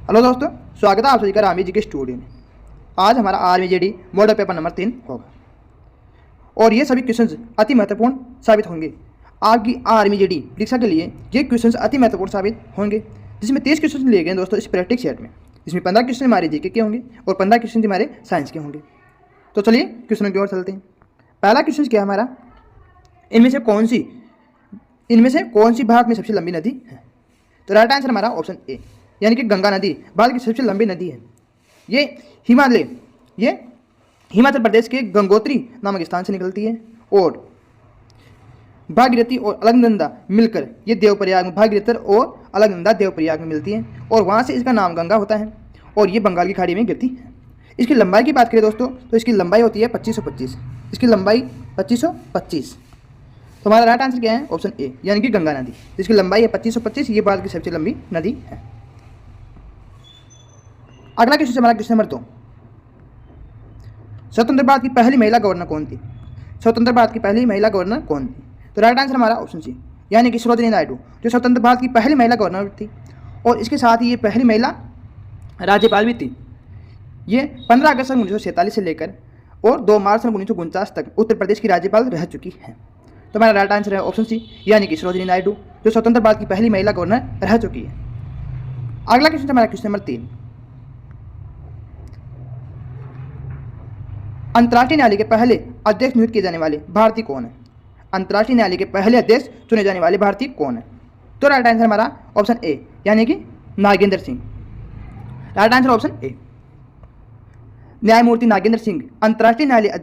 Hello दोस्तों, स्वागत है आप सभी का रामी जी के स्टूडियो में। आज हमारा आर्मी मॉडल पेपर नंबर 3 होगा और ये सभी क्वेश्चंस अति महत्वपूर्ण साबित होंगे। आपकी आर्मी परीक्षा के लिए ये क्वेश्चंस अति महत्वपूर्ण साबित होंगे, जिसमें 30 क्वेश्चन लिए गए दोस्तों इस प्रैक्टिस सेट में। इसमें 15 क्वेश्चन हमारे जीके के होंगे और 15 क्वेश्चन हमारे साइंस के होंगे। तो चलिए क्वेश्चनों की ओर चलते हैं। पहला क्वेश्चन क्या है हमारा, इनमें से कौन सी भारत में सबसे लंबी नदी है? तो राइट आंसर हमारा ऑप्शन ए, यानी कि गंगा नदी भारत की सबसे लंबी नदी है। ये हिमाचल प्रदेश के गंगोत्री नामक स्थान से निकलती है और भागीरथी और अलकनंदा मिलकर ये देवप्रयाग में, भागीरथी और अलकनंदा देवप्रयाग में मिलती है और वहाँ से इसका नाम गंगा होता है और ये बंगाल की खाड़ी में गिरती है। इसकी लंबाई की बात करें दोस्तों तो इसकी लंबाई होती है 2525। इसकी लंबाई 2525। तो हमारा राइट आंसर क्या है? ऑप्शन ए, यानी कि गंगा नदी, जिसकी लंबाई है 2525। ये भारत की सबसे लंबी नदी है। अगला क्वेश्चन हमारा क्वेश्चन नंबर 2। स्वतंत्र भारत की पहली महिला गवर्नर कौन थी? स्वतंत्र भारत की पहली महिला गवर्नर कौन थी? तो राइट आंसर हमारा ऑप्शन सी, यानी कि सरोजिनी नायडू, जो स्वतंत्र भारत की पहली महिला गवर्नर थी और इसके साथ ही ये पहली महिला राज्यपाल भी थी। ये 15 अगस्त 1947 से लेकर और 2 मार्च 1949 तक उत्तर प्रदेश की राज्यपाल रह चुकी है। तो हमारा राइट आंसर है ऑप्शन सी, यानी कि सरोजिनी नायडू, जो स्वतंत्र भारत की पहली महिला गवर्नर रह चुकी है। अगला क्वेश्चन हमारा क्वेश्चन नंबर 3। अंतर्राष्ट्रीय न्यायालय के पहले अध्यक्ष नियुक्त किए जाने वाले भारतीय कौन है? अंतर्राष्ट्रीय न्यायालय के पहले अध्यक्ष चुने जाने वाले भारतीय कौन है? तो राइट आंसर हमारा ऑप्शन ए, यानी कि Nagendra Singh. Right answer option A, न्यायमूर्ति नागेंद्र सिंह अंतर्राष्ट्रीय न्यायालय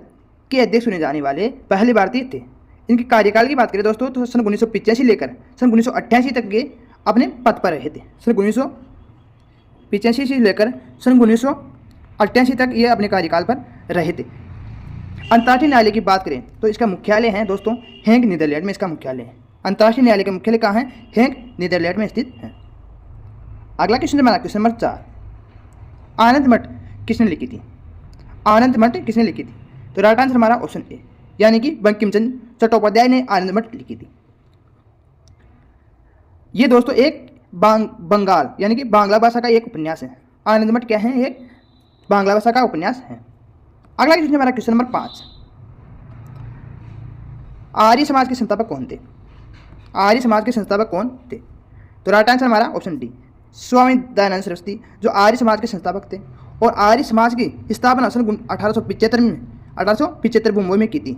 के अध्यक्ष चुने जाने वाले पहले भारतीय थे। इनके कार्यकाल की बात करें दोस्तों तो सन 1985 लेकर सन 1988 तक ये अपने पद पर रहे थे। सन 1985 से लेकर सन 1988 तक ये अपने कार्यकाल पर रहे थे। अंतर्राष्ट्रीय न्यायालय की बात करें तो इसका मुख्यालय है दोस्तों हेग, नीदरलैंड में इसका मुख्यालय है। अंतर्राष्ट्रीय न्यायालय का मुख्यालय कहाँ है? हेग, नीदरलैंड में स्थित है। अगला क्वेश्चन हमारा क्वेश्चन नंबर 4। आनंद मठ किसने लिखी थी? आनंद मठ किसने लिखी थी? तो राइट आंसर हमारा ऑप्शन ए, यानी कि बंकिम चंद्र चट्टोपाध्याय ने आनंद मठ लिखी थी। ये दोस्तों एक बंगाल यानी कि बांग्ला भाषा का एक उपन्यास है। आनंद मठ क्या है? एक बांग्ला भाषा का उपन्यास है। अगला क्वेश्चन हमारा क्वेश्चन नंबर 5। आर्य समाज के संस्थापक कौन थे? आर्य समाज के संस्थापक कौन थे? तो राइट आंसर हमारा ऑप्शन डी, स्वामी दयानंद सरस्वती, जो आर्य समाज के संस्थापक थे और आर्य समाज की स्थापना सन 1875 मुंबई में की थी।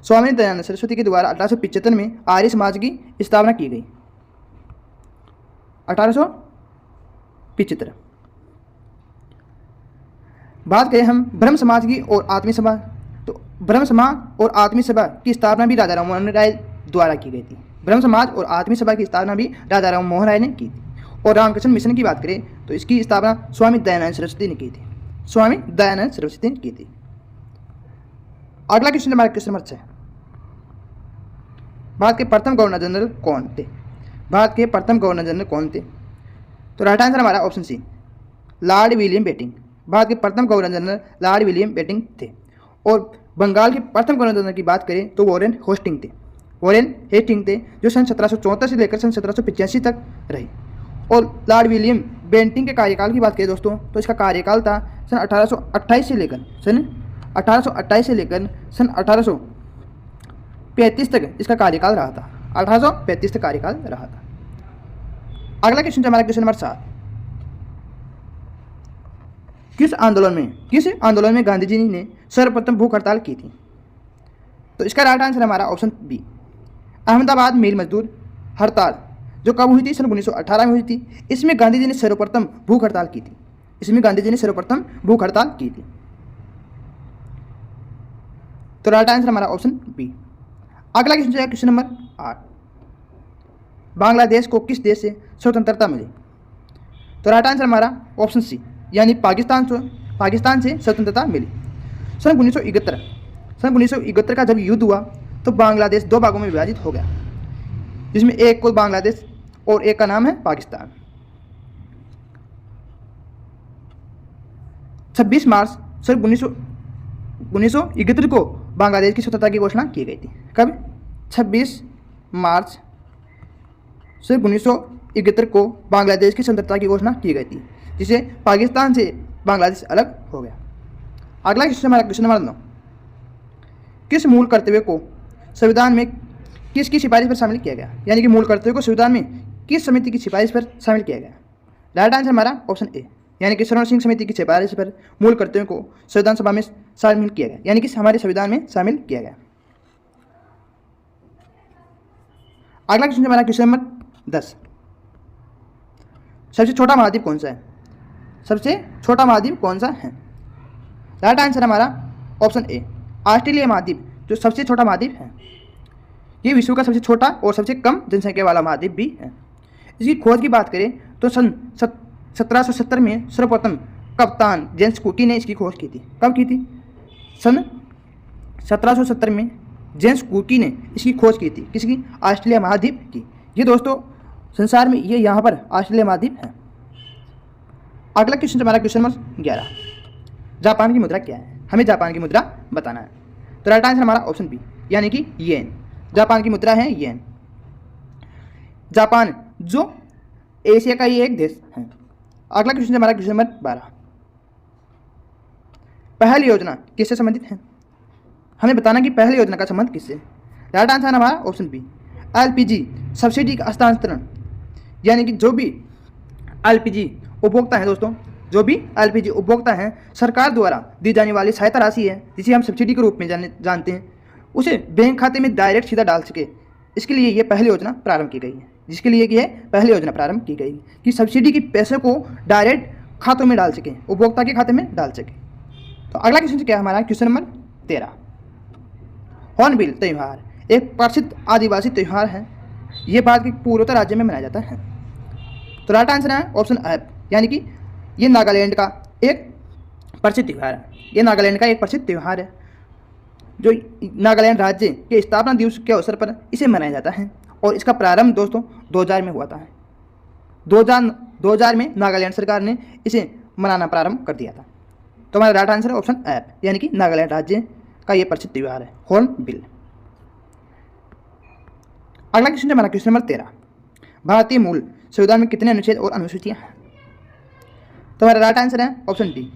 स्वामी दयानंद सरस्वती के द्वारा 1875 में आर्य समाज की स्थापना की गई। 1875। बात करें हम ब्रह्म समाज की और आत्मी सभा, तो ब्रह्म समाज और आत्मी सभा की स्थापना भी राजा राम मोहन राय द्वारा की गई थी। ब्रह्म समाज और आत्मी सभा की स्थापना भी राजा राम मोहन राय ने की थी। और रामकृष्ण मिशन की बात करें तो इसकी स्थापना स्वामी दयानंद सरस्वती ने की थी। स्वामी दयानंद सरस्वती ने की थी। अगला क्वेश्चन हमारा क्वेश्चन नंबर 6। भारत के प्रथम गवर्नर जनरल कौन थे? भारत के प्रथम गवर्नर जनरल कौन थे? तो राइट आंसर हमारा option C, Lord William Bentinck. Bharat के प्रथम governor general Lord William Bentinck थे। और बंगाल के प्रथम गवर्नर जनरल की बात करें तो वॉरेन हेस्टिंग थे। वॉरेन हेस्टिंग थे, जो सन 1774 से लेकर सन 1785 तक रहे। और लॉर्ड विलियम बेंटिंक के कार्यकाल की बात करें दोस्तों तो इसका कार्यकाल था सन 1828 से लेकर सन 1835 तक इसका कार्यकाल रहा था। 1835 तक कार्यकाल रहा था। अगला क्वेश्चन हमारा क्वेश्चन नंबर 7। किस आंदोलन में गांधी जी ने सर्वप्रथम भूख हड़ताल की थी? तो इसका राइट आंसर हमारा ऑप्शन बी, अहमदाबाद मिल मजदूर हड़ताल, जो कब हुई थी? सन 1918 में हुई थी। इसमें गांधी जी ने सर्वप्रथम भूख हड़ताल की थी। तो राइट आंसर हमारा ऑप्शन बी। अगला क्वेश्चन है क्वेश्चन नंबर 8। बांग्लादेश को किस देश से स्वतंत्रता मिली? तो राइट आंसर हमारा ऑप्शन सी, यानी पाकिस्तान से स्वतंत्रता मिली। सन 1971 का जब युद्ध हुआ तो बांग्लादेश 2 भागों में विभाजित हो गया, जिसमें एक को बांग्लादेश और एक का नाम है पाकिस्तान। 26 मार्च सन 1971 को बांग्लादेश की स्वतंत्रता की घोषणा की गई थी। कब? 26 मार्च सन 71 को बांग्लादेश की स्वतंत्रता की घोषणा की गई थी, जिसे पाकिस्तान से बांग्लादेश अलग हो गया। अगला क्वेश्चन हमारा क्वेश्चन नंबर 9, किस मूल कर्तव्य को संविधान में किसकी सिफारिश पर शामिल किया गया? यानी कि मूल कर्तव्य को संविधान में किस समिति की सिफारिश पर शामिल किया गया? राइट आंसर हमारा ऑप्शन ए, यानी कि सर्वोच्च समिति की सिफारिश पर मूल कर्तव्यों को संविधान सभा में शामिल किया गया, यानी कि हमारे संविधान में शामिल किया गया। अगला क्वेश्चन हमारा क्वेश्चन नंबर 10, सबसे छोटा महाद्वीप कौन सा है? सबसे छोटा महाद्वीप कौन सा है? राइट आंसर हमारा ऑप्शन ए, ऑस्ट्रेलिया महाद्वीप जो सबसे छोटा महाद्वीप है। ये विश्व का सबसे छोटा और सबसे कम जनसंख्या वाला महाद्वीप भी है। इसकी खोज की बात करें तो सन 1770 में सर्वप्रथम कप्तान जेम्स कुकी ने इसकी खोज की थी। कब की थी? सन 1770 में जेम्स कुकी ने इसकी खोज की थी। किसकी? ऑस्ट्रेलिया महाद्वीप की। ये दोस्तों संसार में ये यहाँ पर ऑस्ट्रेलिया महाद्वीप है। अगला क्वेश्चन हमारा क्वेश्चन नंबर 11, जापान की मुद्रा क्या है? हमें जापान की मुद्रा बताना है। तो राइट आंसर हमारा ऑप्शन बी, यानी कि येन। जापान की मुद्रा है येन। जापान जो एशिया का ही एक देश है। अगला क्वेश्चन हमारा क्वेश्चन नंबर 12, पहल योजना किससे संबंधित है? हमें बताना कि पहल योजना का संबंध किससे? राइट आंसर हमारा ऑप्शन बी, एलपीजी सब्सिडी का हस्तांतरण, यानी कि जो भी एलपीजी उपभोक्ता है दोस्तों, जो भी एलपीजी उपभोक्ता हैं, सरकार द्वारा दी जाने वाली सहायता राशि है जिसे हम सब्सिडी के रूप में जानते हैं, उसे बैंक खाते में डायरेक्ट सीधा डाल सके। इसके लिए ये पहली योजना प्रारंभ की गई है। जिसके लिए कि है पहली योजना प्रारंभ की गई कि सब्सिडी के पैसे को डायरेक्ट खातों में डाल सके, उपभोक्ता के खाते में डाल सके। तो अगला क्वेश्चन क्या है हमारा क्वेश्चन नंबर 13, हॉर्नबिल त्यौहार एक प्रसिद्ध आदिवासी त्यौहार है। ये भारत के पूर्वोत्तर राज्य में मनाया जाता है। तो राइट आंसर है ऑप्शन एफ, यानी कि ये नागालैंड का एक प्रसिद्ध त्यौहार है। ये नागालैंड का एक प्रसिद्ध त्यौहार है जो नागालैंड राज्य के स्थापना दिवस के अवसर पर इसे मनाया जाता है। और इसका प्रारंभ दोस्तों 2000 में हुआ था। 2000 में नागालैंड सरकार ने इसे मनाना प्रारंभ कर दिया था। तो हमारा राइट आंसर है ऑप्शन एफ, यानी कि नागालैंड राज्य का ये प्रसिद्ध त्यौहार है हॉर्नबिल। अगला क्वेश्चन हमारा क्वेश्चन नंबर 13, भारतीय मूल संविधान में कितने अनुच्छेद और अनुसूचियां हैं? तो हमारा राइट आंसर है ऑप्शन डी,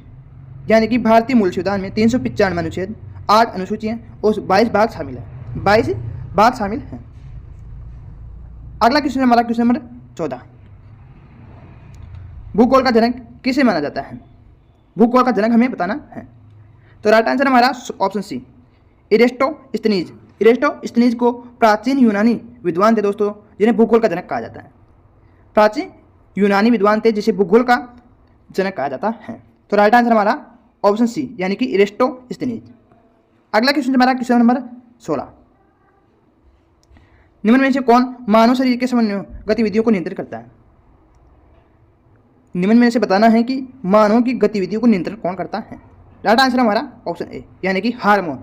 यानी कि भारतीय मूल संविधान में 395 अनुच्छेद, 8 अनुसूचियां और 22 भाग शामिल है। 22 भाग शामिल हैं। अगला क्वेश्चन हमारा क्वेश्चन नंबर 14, भूगोल का जनक किसे माना जाता है? भूगोल का जनक हमें बताना है। तो राइट आंसर हमारा ऑप्शन सी, इरेस्टोस्थनीज। इरेस्टोस्थनीज को प्राचीन यूनानी विद्वान थे दोस्तों, जिन्हें भूगोल का जनक कहा जाता है। प्राचीन यूनानी विद्वान थे जिसे भूगोल का जनक कहा जाता है। तो राइट आंसर हमारा ऑप्शन सी, यानी कि इरेस्टोस्थनीज। अगला क्वेश्चन हमारा क्वेश्चन नंबर 16, निम्न में से कौन मानव शरीर के समन्वय गतिविधियों को नियंत्रित करता है? निम्न में से बताना है कि मानव की गतिविधियों को नियंत्रण कौन करता है? राइट आंसर हमारा ऑप्शन ए, यानी कि हार्मोन।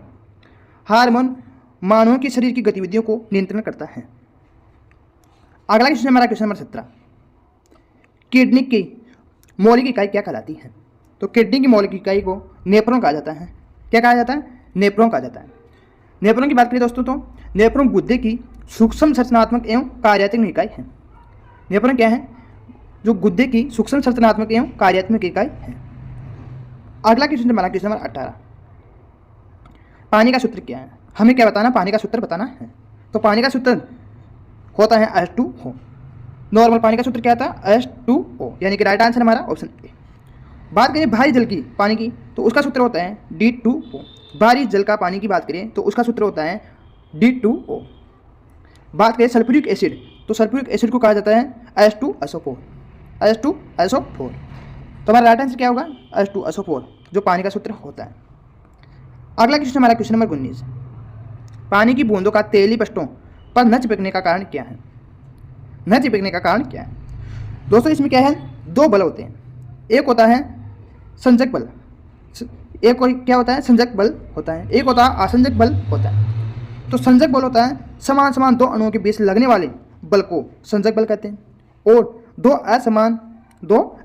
हार्मोन मानव की शरीर की गतिविधियों को नियंत्रण करता है। अगला क्वेश्चन हमारा क्वेश्चन नंबर 17, किडनी की मौलिक इकाई क्या कहलाती है? तो किडनी की मौलिक इकाई को नेफ्रॉन कहा जाता है। क्या कहा जाता है? नेफ्रॉन कहा जाता है। नेफ्रॉन की बात करें दोस्तों तो नेफ्रॉन गुर्दे की सूक्ष्म संरचनात्मक एवं कार्यात्मक इकाई है। नेफ्रॉन क्या है? जो गुर्दे की सूक्ष्म संरचनात्मक एवं कार्यात्मक इकाई है। अगला क्वेश्चन हमारा क्वेश्चन नंबर 18, पानी का सूत्र क्या है? हमें क्या बताना? पानी का सूत्र बताना है। तो पानी का सूत्र होता है H2O। नॉर्मल पानी का सूत्र क्या था? H2O, यानी कि राइट आंसर हमारा ऑप्शन ए। बात करें भारी जल की पानी की तो उसका सूत्र होता है D2O। भारी जल का पानी की बात करें तो उसका सूत्र होता है D2O। बात करें सल्फ्यूरिक एसिड तो सल्फ्यूरिक एसिड को कहा जाता है H2SO4। H2SO4। तो हमारा राइट आंसर क्या होगा? H2SO4 जो पानी का सूत्र होता है। अगला क्वेश्चन हमारा क्वेश्चन नंबर 19, पानी की बूंदों का तेली पृष्ठों पर न चिपकने का कारण क्या है? न चिपकने का कारण क्या है? दोस्तों इसमें क्या है? दो बल होते हैं। एक होता है संजक बल, एक क्या होता है? संजक बल होता है। एक होता है आसंजक बल होता है। तो संजक बल होता है समान समान दो अणुओं के बीच लगने वाले बल को संजक बल कहते हैं, और दो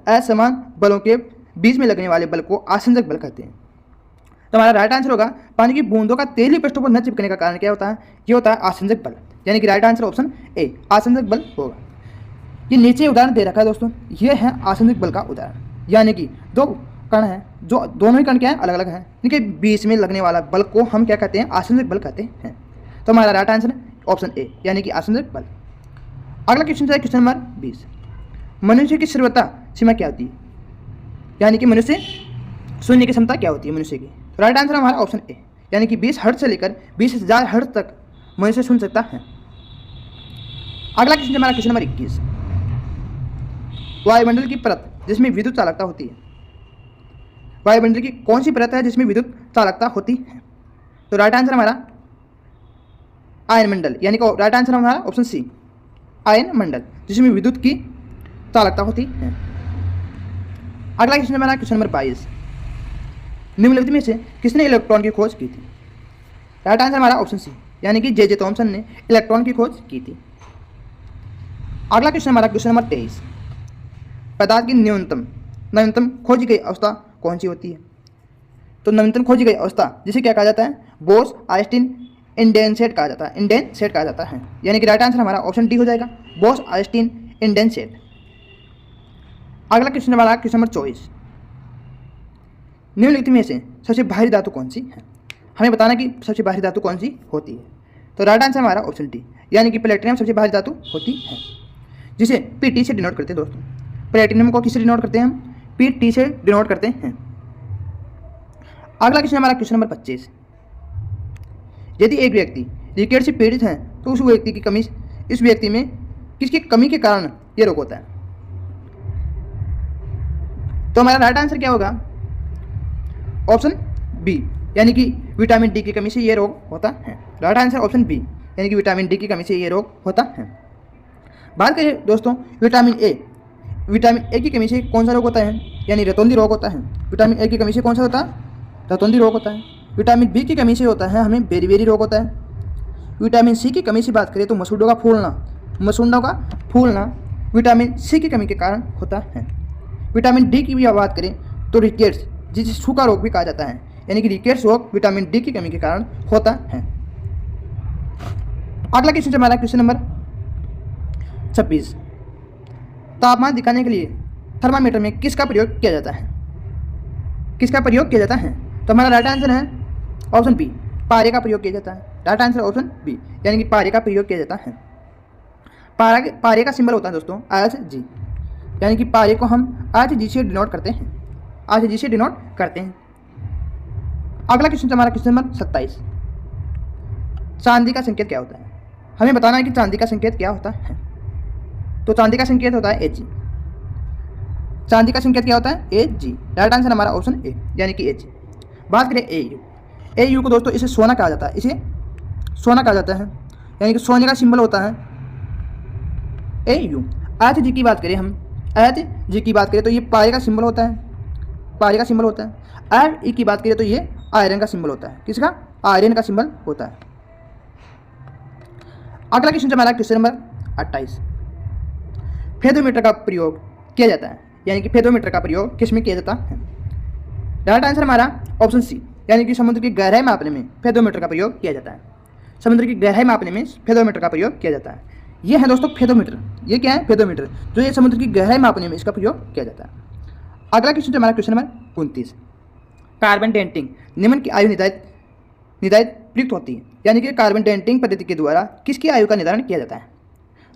असमान बलों के बीच में लगने वाले बल को आसंजक बल कहते हैं। तो हमारा राइट आंसर होगा पानी की बूंदों का तेली पृष्ठों पर न चिपकने का कारण क्या होता है? ये होता है आसंजक बल, यानी कि राइट आंसर ऑप्शन ए, आसंजक बल होगा। ये नीचे उदाहरण दे रखा है दोस्तों, ये है आसंदिक बल का उदाहरण, यानी कि दो कण हैं, जो दोनों ही कण क्या है, अलग अलग हैं, इनके बीच में लगने वाला बल को हम क्या कहते हैं, आसंदिक बल कहते हैं। तो हमारा राइट आंसर ऑप्शन ए, यानी कि आसंदिक बल। अगला क्वेश्चन है क्वेश्चन नंबर 20, मनुष्य की श्रव्यता सीमा क्या होती है, यानी कि मनुष्य सुनने की क्षमता क्या होती है मनुष्य की। तो राइट आंसर हमारा ऑप्शन ए, यानी कि 20 हर्ट्ज से लेकर 20,000 हर्ट्ज तक मनुष्य सुन सकता है। अगला क्वेश्चन हमारा क्वेश्चन नंबर 21, वायुमंडल की परत जिसमें विद्युत चालकता होती है, वायुमंडल की कौन सी परत है जिसमें विद्युत चालकता होती है। तो राइट आंसर हमारा आयन मंडल, यानी कि राइट आंसर हमारा ऑप्शन सी, आयन मंडल जिसमें विद्युत की चालकता होती है। अगला क्वेश्चन हमारा क्वेश्चन नंबर 22, निम्नलिखित में से किसने इलेक्ट्रॉन की खोज की थी। राइट आंसर हमारा ऑप्शन सी, यानी कि जे थॉमसन ने इलेक्ट्रॉन की खोज की थी। अगला क्वेश्चन हमारा क्वेश्चन नंबर 23, पदार्थ की नवीनतम खोजी गई अवस्था कौन सी होती है। तो नवीनतम खोजी गई अवस्था जिसे क्या कहा जाता है, बोस आइंस्टीन इंडेंसेट कहा जाता है, इंडेंसेट कहा जाता है, यानी कि राइट आंसर हमारा ऑप्शन डी हो जाएगा, बोस आइंस्टीन इंडेंसेट। अगला क्वेश्चन हमारा क्वेश्चन नंबर 24, निम्नलिखित में से सबसे भारी धातु कौन सी है, हमें बताना कि सबसे भारी धातु कौन सी होती है। तो राइट आंसर हमारा ऑप्शन डी, यानी कि प्लेटिनम सबसे भारी धातु होती है, जिसे पीटी से डिनोट करते हैं दोस्तों। प्लेटिनम को किससे डिनोट करते हैं हम, पीटी से डिनोट करते हैं। अगला क्वेश्चन हमारा क्वेश्चन नंबर 25, यदि एक व्यक्ति रिकेट से पीड़ित है तो उस व्यक्ति की कमी, इस व्यक्ति में किसकी कमी के कारण यह रोग होता है। तो हमारा राइट आंसर क्या होगा, ऑप्शन बी, यानी कि विटामिन डी की कमी से ये रोग होता है। राइट आंसर ऑप्शन बी, यानी कि विटामिन डी की कमी से ये रोग होता है। बात करें दोस्तों विटामिन ए की कमी से कौन सा रोग होता है, यानी रतौंधी रोग होता है। विटामिन ए की कमी से कौन सा होता है, रतौंधी रोग होता है। विटामिन बी की कमी से होता है हमें बेरी रोग होता है। विटामिन सी की कमी से बात करें तो मसूड़ों का फूलना विटामिन सी की कमी के कारण होता है। विटामिन डी की भी बात करें तो रिकेट्स, जिसे सूखा रोग भी कहा जाता है, यानी कि रिकेट्स रोग विटामिन डी की कमी के कारण होता है। अगला क्वेश्चन हमारा क्वेश्चन नंबर 26, तापमान दिखाने के लिए थर्मामीटर में किसका प्रयोग किया जाता है, किसका प्रयोग किया जाता है। तो हमारा राइट आंसर है ऑप्शन बी, पारे का प्रयोग किया जाता है। राइट आंसर ऑप्शन बी, यानी कि पारे का प्रयोग किया जाता है। पारे का सिंबल होता है दोस्तों Ag, यानी कि पारे को हम Ag से डिनोट करते हैं, Ag से डिनोट करते हैं। अगला क्वेश्चन हमारा क्वेश्चन नंबर 27, चांदी का संकेत क्या होता है, हमें बताना है कि चांदी का संकेत क्या होता है। तो चांदी का संकेत होता है Ag, चांदी का संकेत क्या होता है Ag। राइट आंसर हमारा ऑप्शन ए, यानी कि Ag। बात करें Au को दोस्तों इसे सोना कहा जाता है, इसे सोना कहा जाता है, यानी कि सोने का सिंबल होता है Au। Ag की बात करें हम, Ag की बात करें तो ये पारे का सिंबल होता है, पारे का सिंबल होता है। Re की बात करें तो ये आयरन का सिंबल होता है, किसका, आयरन का सिंबल होता है। अगला क्वेश्चन हमारा क्वेश्चन नंबर 28, फेदोमीटर का प्रयोग किया जाता है, यानी कि फेदोमीटर का प्रयोग किस में किया जाता है। राइट आंसर हमारा ऑप्शन सी, यानी कि समुद्र की गहराई मापने में फेदोमीटर का प्रयोग किया जाता है। समुद्र की गहराई मापने में फेदोमीटर का प्रयोग किया जाता है। ये है दोस्तों फेदोमीटर, ये क्या है फेदोमीटर, जो ये समुद्र की गहराई मापने में इसका प्रयोग किया जाता है। अगला क्वेश्चन हमारा क्वेश्चन नंबर 29, कार्बन डेटिंग निम्न की आयु निर्धारित प्रयुक्त होती है, यानी कि कार्बन डेटिंग पद्धति के द्वारा किसकी आयु का निर्धारण किया जाता है।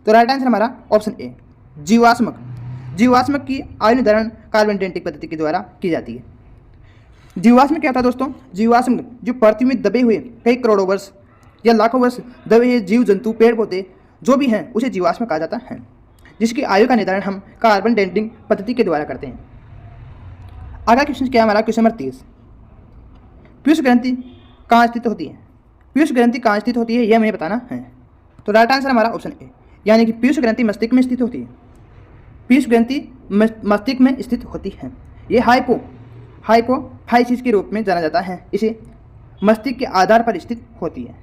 तो राइट आंसर हमारा ऑप्शन ए, जीवाश्मक की आयु निर्धारण कार्बन डेटिंग पद्धति के द्वारा की जाती है। जीवाश्म क्या था दोस्तों, जीवाश्म जो पृथ्वी में दबे हुए कई करोड़ों वर्ष या लाखों वर्ष दबे हुए जीव जंतु पेड़ पौधे जो भी हैं उसे जीवाश्म कहा जाता है, जिसकी आयु का निर्धारण हम कार्बन डेटिंग पद्धति के द्वारा करते हैं। अगला क्वेश्चन क्या है हमारा क्वेश्चन नंबर 30, पीयूष ग्रंथि कहाँ स्थित होती है, पीयूष ग्रंथि कहाँ स्थित होती है यह हमें बताना है। तो राइट आंसर हमारा ऑप्शन ए, यानी कि पीयूष ग्रंथि मस्तिष्क में स्थित होती है, पीयूष ग्रंथि मस्तिष्क में स्थित होती है। ये हाइपोफाइसिस के रूप में जाना जाता है, इसे मस्तिष्क के आधार पर स्थित होती है।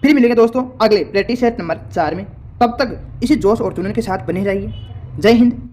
फिर मिलेंगे दोस्तों अगले प्रैक्टिस सेट नंबर 4 में, तब तक इसी जोश और जुनून के साथ बने रहिए। जय हिंद।